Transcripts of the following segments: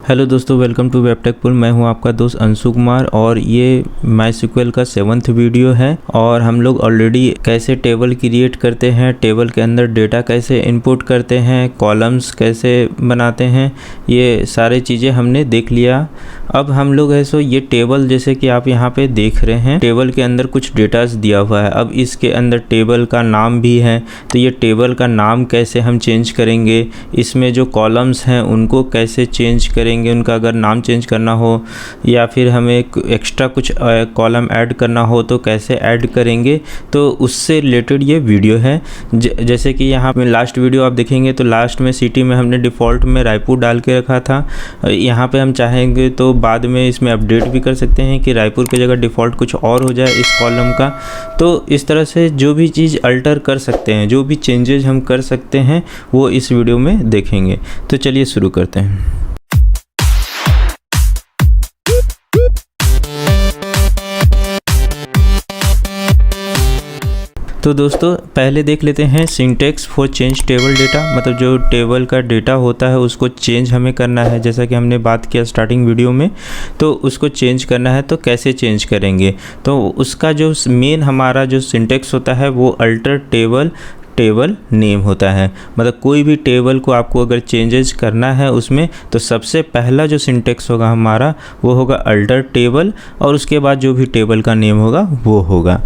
Hello दोस्तों, welcome to वेबटेकपुल। मैं हूं आपका दोस्त अंशु कुमार और ये माईएसक्यूएल का 7th वीडियो है। और हम लोग ऑलरेडी कैसे टेबल क्रिएट करते हैं, टेबल के अंदर डेटा कैसे इनपुट करते हैं, कॉलम्स कैसे बनाते हैं, ये सारी चीज़ें हमने देख लिया। अब हम लोग है सो ये टेबल जैसे कि आप यहाँ पे देख रहे हैं, टेबल के अंदर कुछ डेटास दिया हुआ है। अब इसके अंदर टेबल का नाम भी है, तो ये टेबल का नाम कैसे हम चेंज करेंगे, इसमें जो कॉलम्स हैं उनको कैसे चेंज करेंगे, उनका अगर नाम चेंज करना हो या फिर हमें एक्स्ट्रा कुछ कॉलम ऐड करना हो तो कैसे ऐड करेंगे, तो उससे रिलेटेड ये वीडियो है। जैसे कि यहाँ पे लास्ट वीडियो आप देखेंगे तो लास्ट में सिटी में हमने डिफ़ॉल्ट में रायपुर डाल के रखा था। यहाँ पे हम चाहेंगे तो बाद में इसमें अपडेट भी कर सकते हैं कि रायपुर की जगह डिफ़ॉल्ट कुछ और हो जाए इस कॉलम का। तो इस तरह से जो भी चीज़ अल्टर कर सकते हैं, जो भी चेंजेज हम कर सकते हैं वो इस वीडियो में देखेंगे। तो चलिए शुरू करते हैं। तो दोस्तों पहले देख लेते हैं syntax for change table data, मतलब जो टेबल का डेटा होता है उसको चेंज हमें करना है। जैसा कि हमने बात किया स्टार्टिंग वीडियो में, तो उसको चेंज करना है तो कैसे चेंज करेंगे। तो उसका जो मेन हमारा जो सिंटेक्स होता है वो अल्टर टेबल नेम होता है। मतलब कोई भी टेबल को आपको अगर चेंजेस करना है उसमें, तो सबसे पहला जो सिंटेक्स होगा हमारा वो होगा अल्टर टेबल, और उसके बाद जो भी टेबल का नेम होगा वो होगा।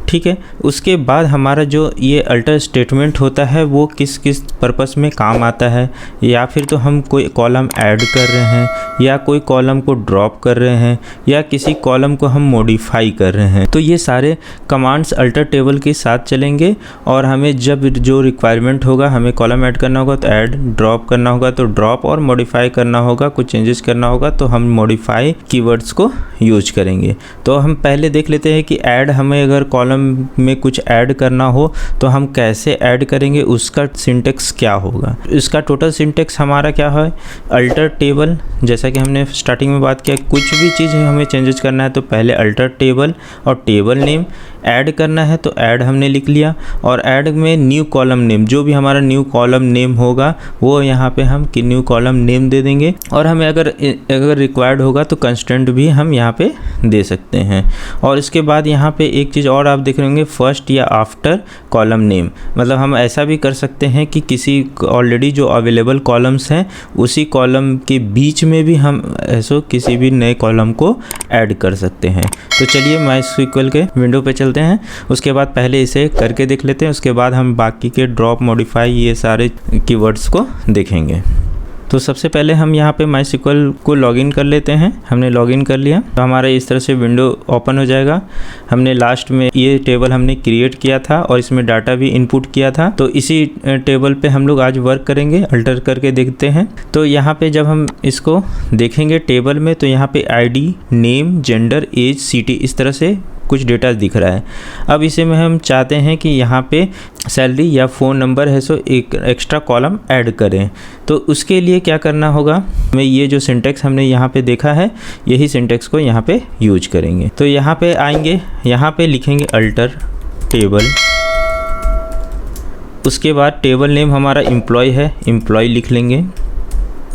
ठीक है, उसके बाद हमारा जो ये अल्टर स्टेटमेंट होता है वो किस किस पर्पस में काम आता है, या फिर तो हम कोई कॉलम ऐड कर रहे हैं, या कोई कॉलम को ड्रॉप कर रहे हैं, या किसी कॉलम को हम मॉडिफाई कर रहे हैं। तो ये सारे कमांड्स अल्टर टेबल के साथ चलेंगे। और हमें जब जो रिक्वायरमेंट होगा, हमें कॉलम ऐड करना होगा तो ऐड, ड्रॉप करना होगा तो ड्रॉप, और मॉडिफाई करना होगा, कुछ चेंजेस करना होगा तो हम मॉडिफाई कीवर्ड्स को यूज करेंगे। तो हम पहले देख लेते हैं कि ऐड, हमें अगर कॉलम में कुछ ऐड करना हो तो हम कैसे ऐड करेंगे, उसका सिंटेक्स क्या होगा। इसका टोटल सिंटेक्स हमारा क्या है, अल्टर टेबल। जैसा कि हमने स्टार्टिंग में बात किया, कुछ भी चीज़ हमें चेंजेस करना है तो पहले अल्टर टेबल और टेबल नेम। ऐड करना है तो ऐड हमने लिख लिया, और ऐड में न्यू कॉलम नेम, जो भी हमारा न्यू कॉलम नेम होगा वो यहाँ पे हम कि न्यू कॉलम नेम दे देंगे। और हमें अगर रिक्वायर्ड होगा तो कंस्टेंट भी हम यहाँ पे दे सकते हैं। और इसके बाद यहाँ पे एक चीज़ और आप देख रहे होंगे, फर्स्ट या आफ्टर कॉलम नेम। मतलब हम ऐसा भी कर सकते हैं कि किसी ऑलरेडी जो अवेलेबल कॉलम्स हैं उसी कॉलम के बीच में भी हम ऐसा किसी भी नए कॉलम को ऐड कर सकते हैं। तो चलिए माईएसक्यूएल के विंडो पे चलते हैं। उसके बाद पहले इसे करके देख लेते हैं, उसके बाद हम बाकी के ड्रॉप, मॉडिफाई, ये सारे कीवर्ड्स को देखेंगे। तो सबसे पहले हम यहाँ पे माईएसक्यूएल को लॉगिन कर लेते हैं। हमने लॉगिन कर लिया तो हमारा इस तरह से विंडो ओपन हो जाएगा। हमने लास्ट में ये टेबल हमने क्रिएट किया था और इसमें डाटा भी इनपुट किया था, तो इसी टेबल पे हम लोग आज वर्क करेंगे। अल्टर करके देखते हैं। तो यहाँ पे जब हम इसको देखेंगे टेबल में, तो यहाँ पे ID, name, gender, age, city, इस तरह से कुछ डेटा दिख रहा है। अब इसे में हम चाहते हैं कि यहाँ पे सैलरी या फ़ोन नंबर है सो एक एक्स्ट्रा कॉलम ऐड करें। तो उसके लिए क्या करना होगा, मैं ये जो सिंटेक्स हमने यहाँ पे देखा है यही सिंटेक्स को यहाँ पे यूज करेंगे। तो यहाँ पे आएंगे, यहाँ पे लिखेंगे अल्टर टेबल। उसके बाद टेबल नेम हमारा एम्प्लॉय है, एम्प्लॉय लिख लेंगे।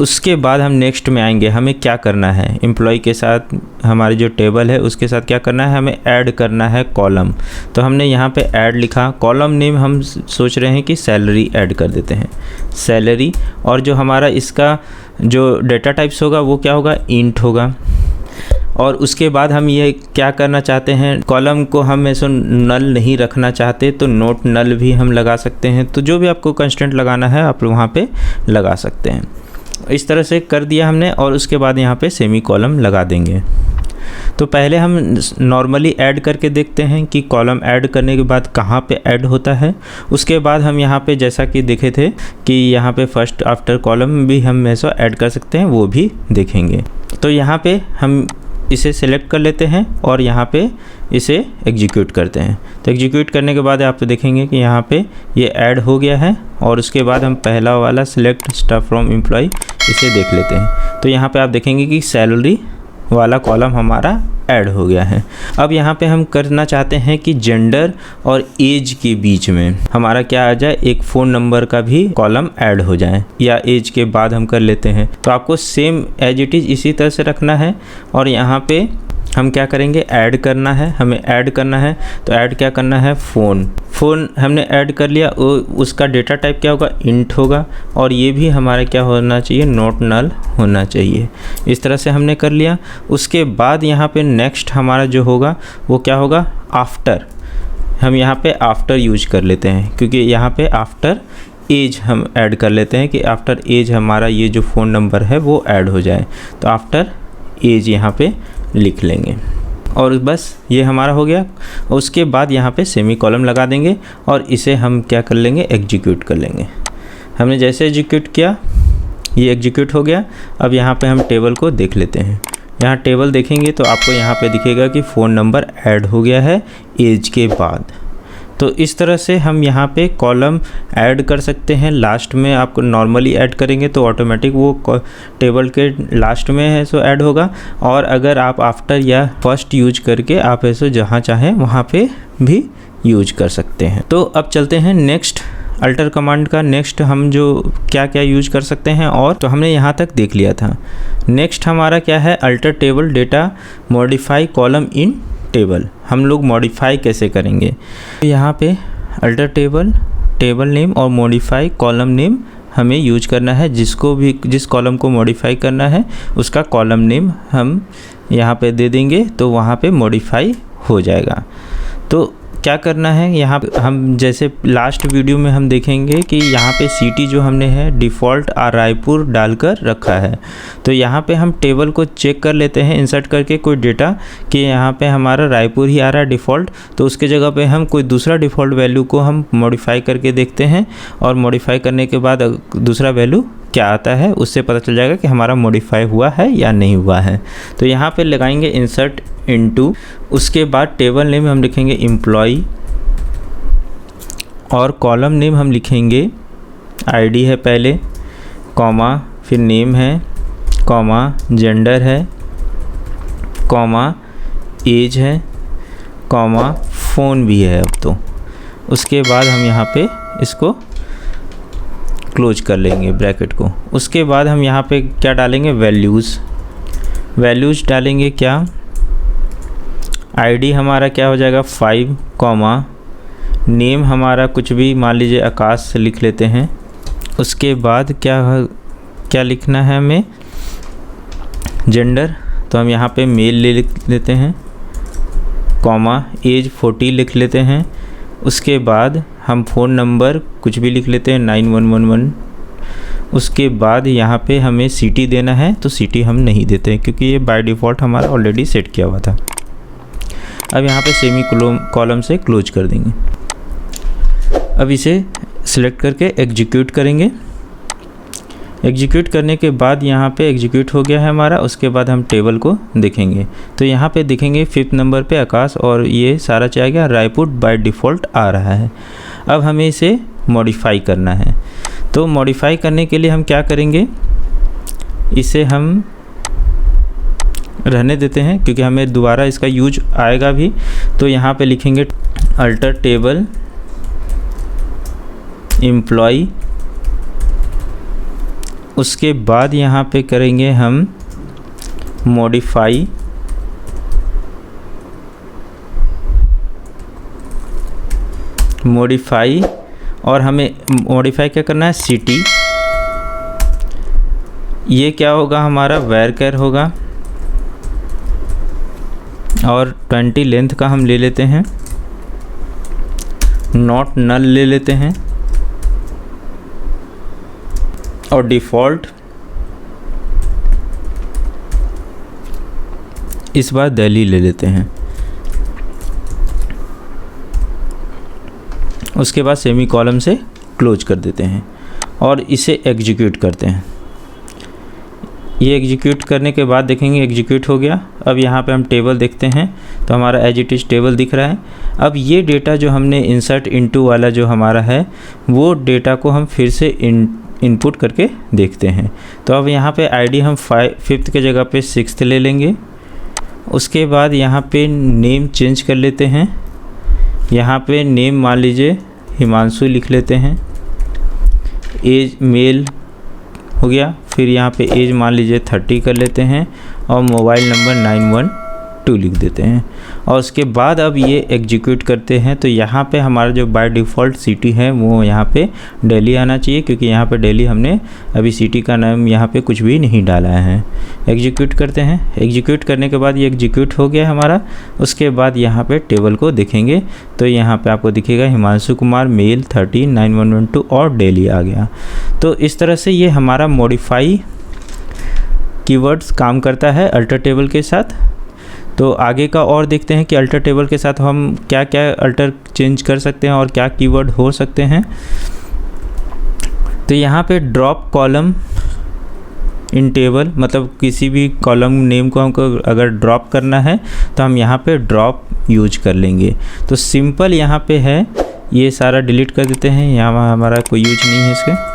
उसके बाद हम नेक्स्ट में आएंगे, हमें क्या करना है, एम्प्लॉय के साथ हमारी जो टेबल है उसके साथ क्या करना है, हमें ऐड करना है कॉलम। तो हमने यहाँ पे ऐड लिखा। कॉलम नेम हम सोच रहे हैं कि सैलरी ऐड कर देते हैं, सैलरी। और जो हमारा इसका जो डेटा टाइप्स होगा वो क्या होगा, इंट होगा। और उसके बाद हम ये क्या करना चाहते हैं, कॉलम को हम ऐसे नल नहीं रखना चाहते तो नोट नल भी हम लगा सकते हैं। तो जो भी आपको कंस्टेंट लगाना है आप वहाँ पे लगा सकते हैं। इस तरह से कर दिया हमने, और उसके बाद यहाँ पे सेमी कॉलम लगा देंगे। तो पहले हम नॉर्मली ऐड करके देखते हैं कि कॉलम ऐड करने के बाद कहाँ पे ऐड होता है। उसके बाद हम यहाँ पे जैसा कि देखे थे कि यहाँ पे फर्स्ट आफ्टर कॉलम भी हम ऐसा ऐड कर सकते हैं, वो भी देखेंगे। तो यहाँ पे हम इसे सेलेक्ट कर लेते हैं और यहाँ पे इसे एग्जीक्यूट करते हैं। तो एग्जीक्यूट करने के बाद आप देखेंगे कि यहाँ पे ये ऐड हो गया है। और उसके बाद हम पहला वाला सिलेक्ट स्टाफ फ्रॉम एम्प्लॉय, इसे देख लेते हैं। तो यहाँ पे आप देखेंगे कि सैलरी वाला कॉलम हमारा ऐड हो गया है। अब यहाँ पे हम करना चाहते हैं कि जेंडर और एज के बीच में हमारा क्या आ जाए, एक फ़ोन नंबर का भी कॉलम ऐड हो जाए, या एज के बाद हम कर लेते हैं। तो आपको सेम एज इट इज़ इसी तरह से रखना है। और यहाँ पे हम क्या करेंगे, ऐड करना है, हमें ऐड करना है। तो ऐड क्या करना है, फ़ोन हमने ऐड कर लिया। उसका डेटा टाइप क्या होगा, इंट होगा। और ये भी हमारा क्या होना चाहिए, नॉट नल होना चाहिए। इस तरह से हमने कर लिया। उसके बाद यहाँ पे नेक्स्ट हमारा जो होगा वो क्या होगा, आफ्टर। हम यहाँ पे आफ्टर यूज कर लेते हैं, क्योंकि यहाँ पे आफ्टर एज हम ऐड कर लेते हैं कि आफ्टर एज हमारा ये जो फ़ोन नंबर है वो ऐड हो जाए। तो आफ्टर एज यहाँ पे लिख लेंगे और बस ये हमारा हो गया। उसके बाद यहाँ पे सेमी कॉलम लगा देंगे और इसे हम क्या कर लेंगे, एग्जीक्यूट कर लेंगे। हमने जैसे एग्जीक्यूट किया, ये एग्जीक्यूट हो गया। अब यहाँ पे हम टेबल को देख लेते हैं। यहाँ टेबल देखेंगे तो आपको यहाँ पे दिखेगा कि फ़ोन नंबर ऐड हो गया है एज के बाद। तो इस तरह से हम यहाँ पे कॉलम ऐड कर सकते हैं। लास्ट में आपको नॉर्मली ऐड करेंगे तो ऑटोमेटिक वो टेबल के लास्ट में है सो ऐड होगा। और अगर आप आफ्टर या फर्स्ट यूज करके आप ऐसे जहाँ चाहें वहाँ पे भी यूज कर सकते हैं। तो अब चलते हैं नेक्स्ट अल्टर कमांड का। नेक्स्ट हम जो क्या क्या यूज कर सकते हैं, और तो हमने यहाँ तक देख लिया था। नेक्स्ट हमारा क्या है, alter table data modify column in table. हम लोग मॉडिफाई कैसे करेंगे, तो यहाँ पे अल्टर टेबल नेम और मॉडिफाई कॉलम नेम हमें यूज करना है। जिस कॉलम को मॉडिफाई करना है उसका कॉलम नेम हम यहाँ पे दे देंगे, तो वहाँ पे मॉडिफाई हो जाएगा। तो क्या करना है, यहाँ पे हम जैसे लास्ट वीडियो में हम देखेंगे कि यहाँ पे सिटी जो हमने है डिफ़ॉल्ट रायपुर डालकर रखा है। तो यहाँ पे हम टेबल को चेक कर लेते हैं इंसर्ट करके कोई डेटा कि यहाँ पे हमारा रायपुर ही आ रहा है डिफ़ॉल्ट। तो उसके जगह पे हम कोई दूसरा डिफ़ॉल्ट वैल्यू को हम मॉडिफाई करके देखते हैं, और मॉडिफाई करने के बाद दूसरा वैल्यू क्या आता है उससे पता चल जाएगा कि हमारा मॉडिफाई हुआ है या नहीं हुआ है। तो यहाँ पे लगाएंगे इंसर्ट इनटू। उसके बाद टेबल नेम हम लिखेंगे एम्प्लॉई, और कॉलम नेम हम लिखेंगे आईडी है पहले, कॉमा फिर नेम है, कॉमा जेंडर है, कॉमा एज है, कॉमा फ़ोन भी है अब तो। उसके बाद हम यहाँ पे इसको क्लोज कर लेंगे ब्रैकेट को। उसके बाद हम यहाँ पे क्या डालेंगे, वैल्यूज़ डालेंगे। क्या आईडी हमारा क्या हो जाएगा 5, कॉमा नेम हमारा कुछ भी मान लीजिए आकाश से लिख लेते हैं। उसके बाद क्या लिखना है हमें, जेंडर, तो हम यहाँ पे मेल लिख लेते हैं, कॉमा एज 40 लिख लेते हैं। उसके बाद हम फ़ोन नंबर कुछ भी लिख लेते हैं 9111। उसके बाद यहाँ पे हमें सिटी देना है, तो सिटी हम नहीं देते हैं क्योंकि ये बाय डिफ़ॉल्ट हमारा ऑलरेडी सेट किया हुआ था। अब यहाँ पे सेमी कॉलम से क्लोज कर देंगे। अब इसे सिलेक्ट करके एग्जीक्यूट करेंगे। एग्जीक्यूट करने के बाद यहाँ पे एग्जीक्यूट हो गया है हमारा। उसके बाद हम टेबल को देखेंगे तो यहाँ पे देखेंगे 5th नंबर पे आकाश, और ये सारा चाह गया रायपुर बाय डिफ़ॉल्ट आ रहा है। अब हमें इसे मॉडिफाई करना है। तो मॉडिफाई करने के लिए हम क्या करेंगे, इसे हम रहने देते हैं क्योंकि हमें दोबारा इसका यूज आएगा भी। तो यहाँ पे लिखेंगे अल्टर टेबल एम्प्लॉई। उसके बाद यहाँ पे करेंगे हम मॉडिफाई और हमें मॉडिफाई क्या करना है, सिटी। ये क्या होगा हमारा वेरकर होगा, और 20 लेंथ का हम ले लेते हैं, नॉट नल ले लेते हैं, और डिफ़ॉल्ट इस बार दिल्ली ले लेते हैं। उसके बाद सेमी कॉलम से क्लोज कर देते हैं और इसे एग्जीक्यूट करते हैं। ये एग्जीक्यूट करने के बाद देखेंगे एग्जीक्यूट हो गया। अब यहाँ पे हम टेबल देखते हैं तो हमारा एज इट इज़ टेबल दिख रहा है। अब ये डेटा जो हमने इंसर्ट इनटू वाला जो हमारा है वो डेटा को हम फिर से इनपुट करके देखते हैं। तो अब यहाँ पे आईडी हम 5th के जगह पे 6th ले लेंगे, उसके बाद यहाँ पे नेम चेंज कर लेते हैं। यहाँ पे नेम मान लीजिए हिमांशु लिख लेते हैं। एज मेल हो गया। फिर यहाँ पे एज मान लीजिए 30 कर लेते हैं और मोबाइल नंबर 912 लिख देते हैं। और उसके बाद अब ये एग्जीक्यूट करते हैं तो यहाँ पे हमारा जो बाय डिफ़ॉल्ट सिटी है वो यहाँ पे दिल्ली आना चाहिए, क्योंकि यहाँ पे दिल्ली हमने अभी सिटी का नाम यहाँ पे कुछ भी नहीं डाला है। एग्जीक्यूट करते हैं। एग्जीक्यूट करने के बाद ये एग्जीक्यूट हो गया हमारा। उसके बाद यहाँ पे टेबल को देखेंगे तो यहाँ पे आपको दिखेगा हिमांशु कुमार मेल 30 9112 और दिल्ली आ गया। तो इस तरह से ये हमारा मॉडिफाई कीवर्ड्स काम करता है अल्टर टेबल के साथ। तो आगे का और देखते हैं कि अल्टर टेबल के साथ हम क्या क्या अल्टर चेंज कर सकते हैं और क्या कीवर्ड हो सकते हैं। तो यहाँ पे ड्रॉप कॉलम इन टेबल, मतलब किसी भी कॉलम नेम को हमको अगर ड्रॉप करना है तो हम यहाँ पे ड्रॉप यूज कर लेंगे। तो सिंपल यहाँ पे है, ये सारा डिलीट कर देते हैं, यहाँ हमारा कोई यूज नहीं है इसके।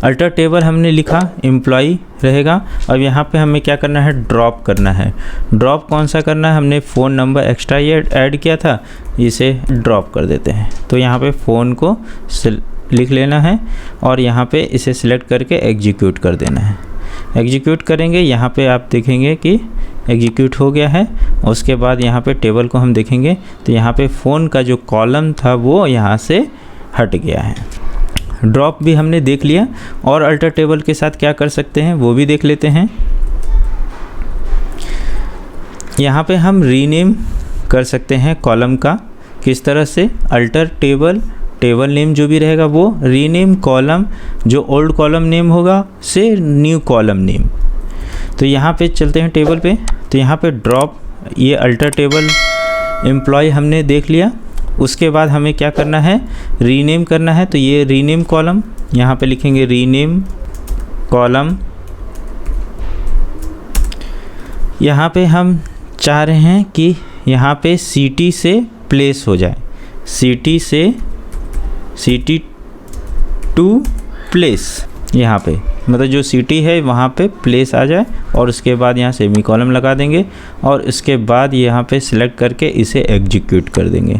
अल्टर टेबल हमने लिखा, एम्प्लॉई रहेगा। अब यहाँ पे हमें क्या करना है, ड्रॉप करना है। ड्रॉप कौन सा करना है, हमने फ़ोन नंबर एक्स्ट्रा ये ऐड किया था, इसे ड्रॉप कर देते हैं। तो यहाँ पे फ़ोन को लिख लेना है और यहाँ पे इसे सिलेक्ट करके एग्जीक्यूट कर देना है। एग्जीक्यूट करेंगे, यहाँ पे आप देखेंगे कि एग्जीक्यूट हो गया है। उसके बाद यहाँ पे टेबल को हम देखेंगे तो यहाँ पे फ़ोन का जो कॉलम था वो यहाँ से हट गया है। ड्रॉप भी हमने देख लिया और अल्टर टेबल के साथ क्या कर सकते हैं वो भी देख लेते हैं। यहाँ पे हम रीनेम कर सकते हैं कॉलम का। किस तरह से, अल्टर टेबल, टेबल नेम जो भी रहेगा वो रीनेम कॉलम, जो ओल्ड कॉलम नेम होगा से न्यू कॉलम नेम। तो यहाँ पे चलते हैं टेबल पे। तो यहाँ पे ड्रॉप, ये अल्टर टेबल एम्प्लॉय हमने देख लिया। उसके बाद हमें क्या करना है, रीनेम करना है। तो ये रीनेम कॉलम, यहाँ पे लिखेंगे रीनेम कॉलम। यहाँ पे हम चाह रहे हैं कि यहाँ पे सिटी से प्लेस हो जाए, सिटी से सिटी टू प्लेस, यहाँ पे मतलब जो सिटी है वहाँ पे प्लेस आ जाए। और उसके बाद यहाँ सेमी कॉलम लगा देंगे और उसके बाद यहाँ पे सिलेक्ट करके इसे एग्जीक्यूट कर देंगे।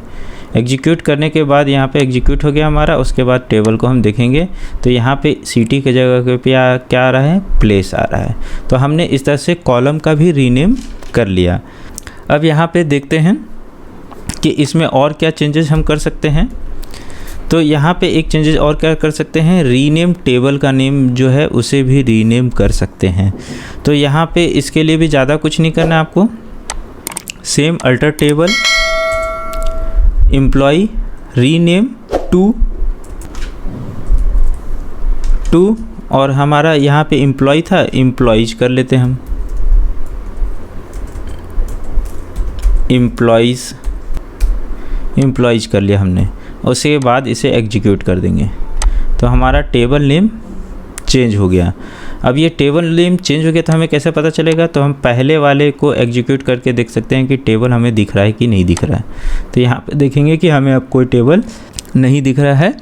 एग्जीक्यूट करने के बाद यहाँ पे एग्जीक्यूट हो गया हमारा। उसके बाद टेबल को हम देखेंगे तो यहाँ पे सिटी के जगह पे क्या आ रहा है, प्लेस आ रहा है। तो हमने इस तरह से कॉलम का भी रीनेम कर लिया। अब यहाँ पे देखते हैं कि इसमें और क्या चेंजेस हम कर सकते हैं। तो यहाँ पे एक चेंजेस और क्या कर सकते हैं, रीनेम टेबल का नेम जो है उसे भी रीनेम कर सकते हैं। तो यहाँ पे इसके लिए भी ज़्यादा कुछ नहीं करना है आपको। Same alter table employ rename to और हमारा यहाँ पे एम्प्लॉय था, एम्प्लॉयज कर लेते हैं हम, एम्प्लॉयज कर लिया हमने। उसके बाद इसे एग्जीक्यूट कर देंगे तो हमारा टेबल नेम चेंज हो गया। अब ये टेबल नेम चेंज हो गया तो हमें कैसे पता चलेगा, तो हम पहले वाले को एग्जीक्यूट करके देख सकते हैं कि टेबल हमें दिख रहा है कि नहीं दिख रहा है। तो यहाँ पे देखेंगे कि हमें अब कोई टेबल नहीं दिख रहा है,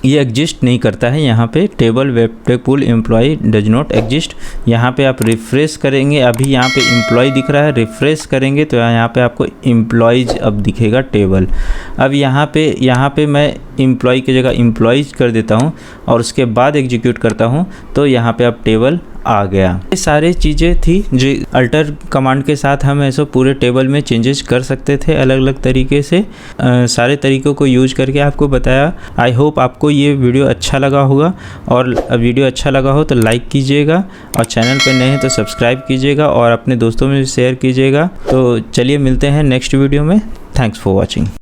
ये एग्जिस्ट नहीं करता है। यहाँ पे table web pool employ does not exist. यहाँ पे आप रिफ़्रेश करेंगे, अभी यहाँ पे एम्प्लॉय दिख रहा है, रिफ़्रेश करेंगे तो यहाँ पे आपको एम्प्लॉयज अब दिखेगा टेबल। अब यहाँ पे मैं एम्प्लॉय की जगह एम्प्लॉयज कर देता हूँ और उसके बाद एग्जीक्यूट करता हूँ तो यहाँ पे अब टेबल आ गया। ये सारी चीज़ें थी जो अल्टर कमांड के साथ हम ऐसे पूरे टेबल में चेंजेस कर सकते थे अलग अलग तरीके से। सारे तरीक़ों को यूज करके आपको बताया। आई होप आपको ये वीडियो अच्छा लगा होगा और वीडियो अच्छा लगा हो तो लाइक कीजिएगा और चैनल पर नए हैं तो सब्सक्राइब कीजिएगा और अपने दोस्तों में शेयर कीजिएगा। तो चलिए मिलते हैं नेक्स्ट वीडियो में। Thanks for watching.